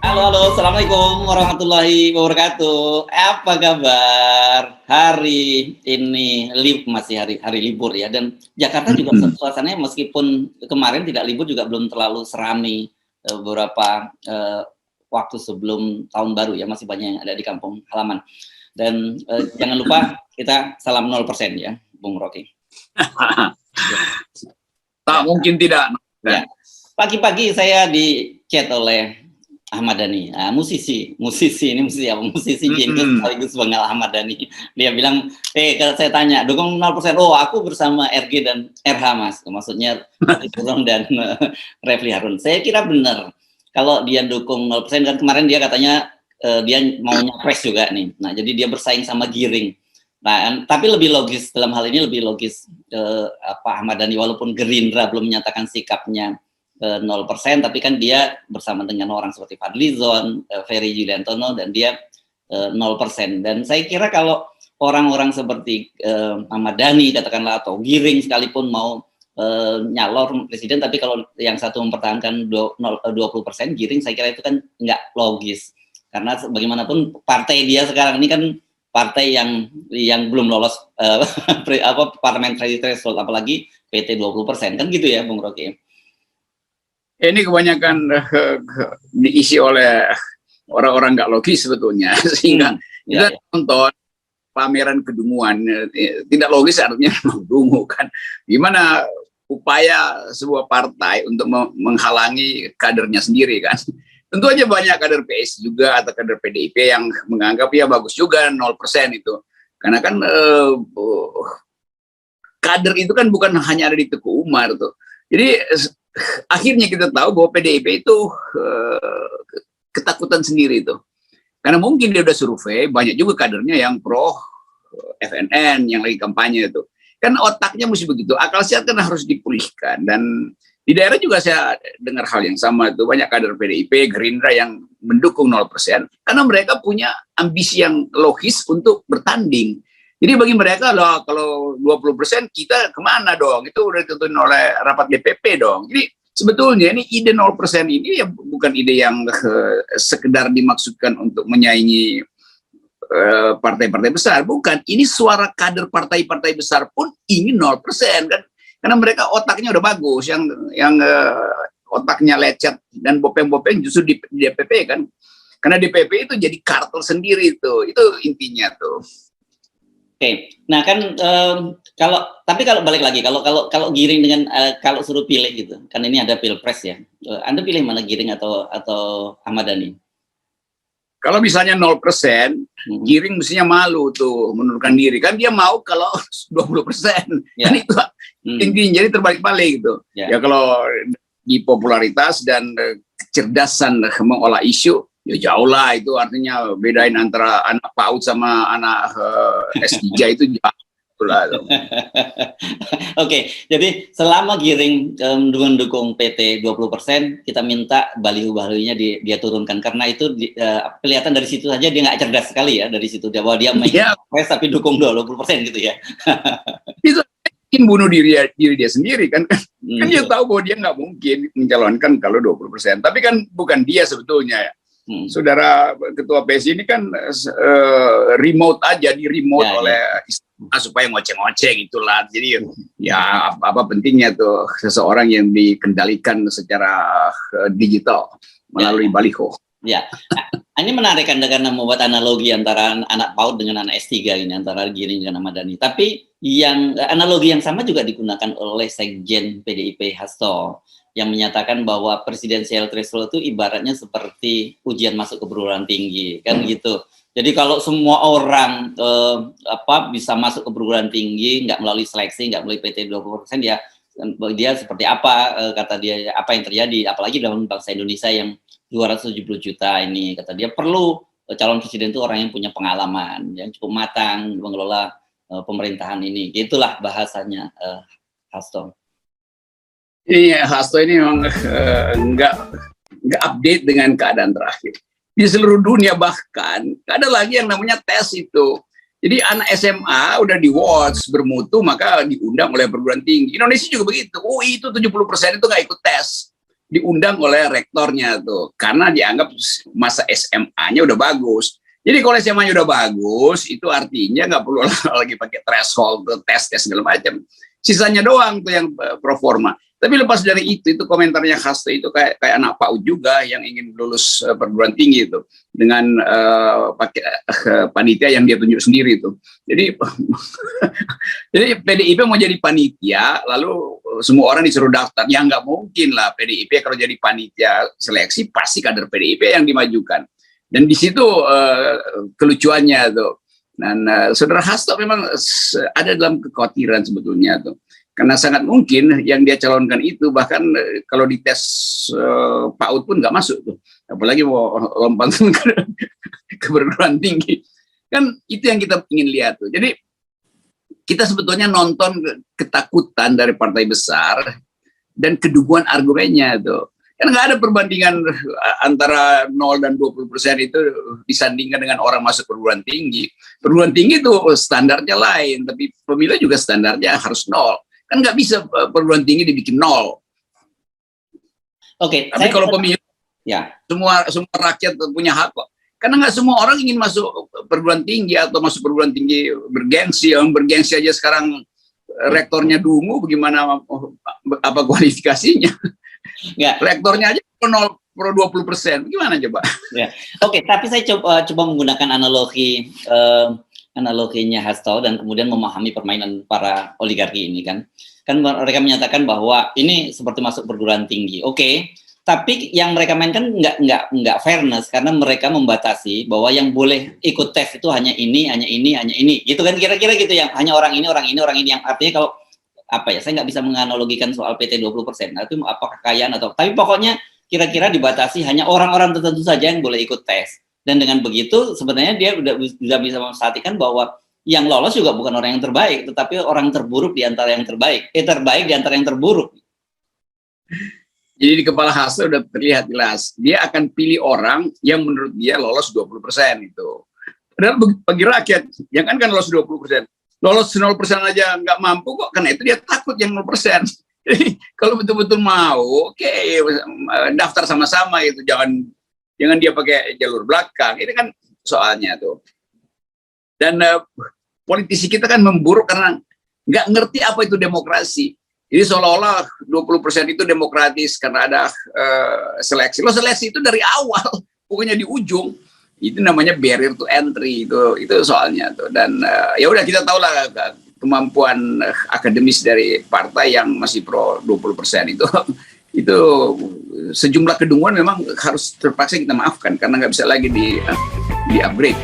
Halo, Assalamualaikum warahmatullahi wabarakatuh. Apa kabar? Hari ini masih hari libur ya, dan Jakarta juga suasananya meskipun kemarin tidak libur juga belum terlalu serami beberapa waktu sebelum tahun baru ya, masih banyak yang ada di kampung halaman. Dan jangan lupa kita salam 0% ya, Bung Rocky. Tak mungkin tidak. Ya. Pagi-pagi saya di chat oleh Ahmad Dhani, musisi Jenkins sekaligus Bengal Ahmad Dhani. Dia bilang, kalau saya tanya, dukung 0%, oh aku bersama RG dan RH mas, maksudnya Burung dan Refli Harun. Saya kira benar, kalau dia dukung 0%, kan kemarin dia katanya dia mau nyapres juga nih, nah jadi dia bersaing sama Giring. Nah, tapi lebih logis, dalam hal ini lebih logis Ahmad Dhani, walaupun Gerindra belum menyatakan sikapnya 0%, tapi kan dia bersama dengan orang seperti Fadlizon, Ferry Juliantono, dan dia 0%. Dan saya kira kalau orang-orang seperti Ahmad Dhani katakanlah, atau Giring sekalipun mau nyalor presiden, tapi kalau yang satu mempertahankan 20%, Giring, saya kira itu kan nggak logis. Karena bagaimanapun partai dia sekarang ini kan partai yang belum lolos parliamentary threshold, apalagi PT 20%, kan gitu ya Bung Rocky. Ini kebanyakan diisi oleh orang-orang nggak logis sebetulnya, sehingga kita nonton pameran kedunguan. Tidak logis artinya memang dungu kan. Gimana upaya sebuah partai untuk menghalangi kadernya sendiri kan. Tentu aja banyak kader PS juga atau kader PDIP yang menganggap ya bagus juga 0% itu. Karena kan kader itu kan bukan hanya ada di Teguh Umar tuh. Jadi akhirnya kita tahu bahwa PDIP itu ketakutan sendiri itu. Karena mungkin dia udah survei, banyak juga kadernya yang pro FNN yang lagi kampanye itu. Kan otaknya mesti begitu, akal sehat kan harus dipulihkan. Dan di daerah juga saya dengar hal yang sama itu, banyak kader PDIP, Gerindra yang mendukung 0%, karena mereka punya ambisi yang logis untuk bertanding. Jadi bagi mereka loh, kalau 20% kita kemana dong? Itu udah ditentuin oleh rapat DPP dong. Jadi sebetulnya ini ide 0% ini ya bukan ide yang sekedar dimaksudkan untuk menyaingi partai-partai besar. Bukan, ini suara kader partai-partai besar pun ingin 0% kan. Karena mereka otaknya udah bagus, yang otaknya lecet dan bopeng-bopeng justru di DPP kan. Karena DPP itu jadi kartel sendiri itu intinya tuh. Oke, nah kan tapi kalau balik lagi, kalau Giring dengan kalau suruh pilih gitu, kan ini ada pilpres ya, Anda pilih mana, Giring atau Ahmad Dhani? Kalau misalnya 0%, Giring mestinya malu tuh mengundurkan diri, kan dia mau kalau 20%, kan itu intinya, jadi terbalik-balik gitu. Ya kalau di popularitas dan kecerdasan mengolah isu, ya jauh lah, itu artinya bedain antara anak PAUD sama anak S3 itu jauh lah. Oke, jadi selama Giring mendukung PT 20%, kita minta baliho-balihonya dia turunkan, karena itu kelihatan dari situ saja dia nggak cerdas sekali ya, dari situ bahwa dia main tapi dukung 20% gitu ya. Itu bunuh diri dia sendiri kan. Kan dia tahu bahwa dia nggak mungkin mencalonkan kalau 20%, tapi kan bukan dia sebetulnya ya. Saudara Ketua PSI ini kan remote aja, di remote oleh supaya ngoceh-ngoceh gitulah. Jadi ya apa pentingnya tuh seseorang yang dikendalikan secara digital melalui baliho. Ya, nah, ini menarik Anda karena membuat analogi antara anak PAUD dengan anak S3 ini, antara Giring dengan Ahmad Dhani. Tapi analogi yang sama juga digunakan oleh Sekjen PDIP Hasto, yang menyatakan bahwa presidensial threshold itu ibaratnya seperti ujian masuk ke perguruan tinggi, kan gitu. Jadi kalau semua orang bisa masuk ke perguruan tinggi, nggak melalui seleksi, nggak melalui PT 20%, ya dia seperti apa, kata dia, apa yang terjadi, apalagi dalam bangsa Indonesia yang 270 juta ini, kata dia perlu calon presiden itu orang yang punya pengalaman, yang cukup matang mengelola pemerintahan ini. Itulah bahasanya Hasto. Iya, Hasto ini memang nggak update dengan keadaan terakhir. Di seluruh dunia bahkan ada lagi yang namanya tes itu. Jadi anak SMA udah di watch bermutu maka diundang oleh perguruan tinggi. Indonesia juga begitu. UI itu 70% itu nggak ikut tes. Diundang oleh rektornya tuh. Karena dianggap masa SMA-nya udah bagus. Jadi kalau SMA-nya udah bagus, itu artinya nggak perlu lagi pakai threshold, tes segala macam. Sisanya doang tuh yang pro forma. Tapi lepas dari itu komentarnya Hasto itu kayak anak PAUD juga yang ingin lulus perguruan tinggi itu dengan pakai panitia yang dia tunjuk sendiri itu. Jadi jadi PDIP mau jadi panitia, lalu semua orang disuruh daftar. Ya nggak mungkin lah PDIP kalau jadi panitia seleksi pasti kader PDIP yang dimajukan. Dan di situ kelucuannya tuh. Dan saudara Hasto memang ada dalam kekhawatiran sebetulnya tuh. Karena sangat mungkin yang dia calonkan itu bahkan kalau dites PAUD pun nggak masuk tuh, apalagi mau lompat ke perguruan tinggi. Kan itu yang kita ingin lihat tuh. Jadi kita sebetulnya nonton ketakutan dari partai besar dan keduguan argumennya tuh. Kan nggak ada perbandingan antara 0 dan 20% itu disandingkan dengan orang masuk perguruan tinggi. Perguruan tinggi itu standarnya lain, tapi pemilu juga standarnya harus 0. Kan nggak bisa perguruan tinggi dibikin 0. Oke. Tapi kalau pemilu, ya semua rakyat punya hak kok. Karena nggak semua orang ingin masuk perguruan tinggi atau masuk perguruan tinggi bergengsi. Yang bergengsi aja sekarang rektornya dungu, bagaimana apa kualifikasinya? Ya. Rektornya aja pro 20%, gimana coba? Ya. Oke, tapi saya coba menggunakan analoginya Hasto dan kemudian memahami permainan para oligarki ini kan mereka menyatakan bahwa ini seperti masuk perguruan tinggi. Oke, tapi yang mereka mainkan nggak fairness karena mereka membatasi bahwa yang boleh ikut tes itu hanya ini gitu kan, kira-kira gitu, yang hanya orang ini yang artinya kalau apa ya, saya nggak bisa menganalogikan soal PT 20%, nah, itu apa kekayaan atau, tapi pokoknya kira-kira dibatasi hanya orang-orang tertentu saja yang boleh ikut tes. Dan dengan begitu sebenarnya dia udah bisa memperhatikan bahwa yang lolos juga bukan orang yang terbaik, tetapi orang terburuk di antara yang terbaik. Terbaik di antara yang terburuk. Jadi di kepala Hasto udah terlihat jelas. Dia akan pilih orang yang menurut dia lolos 20% itu. Padahal bagi rakyat, yang kan lolos 20%. Lolos 0% aja nggak mampu kok, karena itu dia takut yang 0%. Jadi kalau betul-betul mau, oke, daftar sama-sama itu, jangan dia pakai jalur belakang. Ini kan soalnya tuh. Dan politisi kita kan memburuk karena nggak ngerti apa itu demokrasi. Jadi seolah-olah 20% itu demokratis karena ada seleksi. Lo seleksi itu dari awal, pokoknya di ujung. Itu namanya barrier to entry, itu soalnya tuh. Dan ya udah, kita tahu lah kemampuan akademis dari partai yang masih pro 20% itu sejumlah kedunguan memang harus terpaksa kita maafkan karena nggak bisa lagi di upgrade.